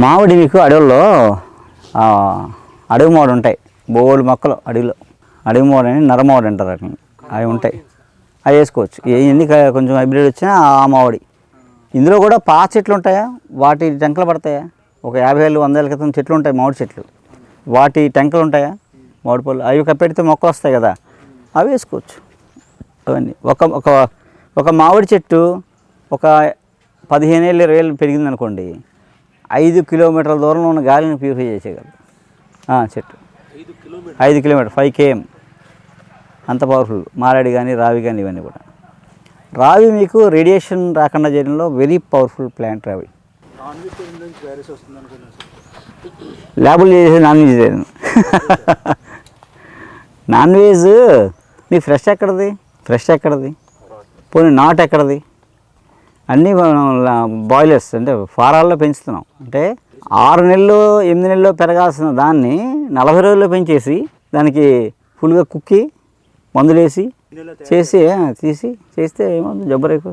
మామిడి మీకు అడవుల్లో అడవి మామిడి ఉంటాయి, బోలు మొక్కలు అడవిలో. అడవి మామిడి అని నరమామిడి అంటారు వాటిని. అవి ఉంటాయి, అవి వేసుకోవచ్చు. ఎన్ని కొంచెం హైబ్రిడ్ వచ్చినా ఆ మామిడి. ఇందులో కూడా పాత చెట్లు ఉంటాయా, వాటి టెంకలు పడతాయా? ఒక 50 ఏళ్ళు 100 ఏళ్ళ క్రితం చెట్లు ఉంటాయి, మామిడి చెట్లు. వాటి టెంకలు ఉంటాయా, మామిడి పళ్ళు అవి కప్పెడితే మొక్కలు వస్తాయి కదా, అవి వేసుకోవచ్చు. అవన్నీ ఒక మామిడి చెట్టు ఒక 15 ఏళ్ళు 20 ఏళ్ళు పెరిగింది అనుకోండి, 5 కిలోమీటర్ల దూరంలో ఉన్న గాలిని ప్యూరిఫై చేసేయగలదు చెట్టు. 5 కిలోమీటర్ 5 km అంత పవర్ఫుల్. మారేడు కానీ రావి కానీ ఇవన్నీ కూడా. రావి మీకు రేడియేషన్ రాకుండా చేయడంలో వెరీ పవర్ఫుల్ ప్లాంట్ రావి. ల్యాబులు చేసేది నాన్ వెజ్. నాన్ వెజ్ మీ ఫ్రెష్ ఎక్కడది పోనీ నాట్ ఎక్కడది? అన్నీ బాయిలర్స్ అంటే ఫారాల్లో పెంచుతున్నాం. అంటే 6 నెలలు 8 నెలల్లో పెరగాల్సిన దాన్ని 40 రోజుల్లో పెంచేసి దానికి ఫుల్గా కుక్కి మందులు వేసి చేసి చేస్తే ఏమవుతుంది, జబ్బు రేపు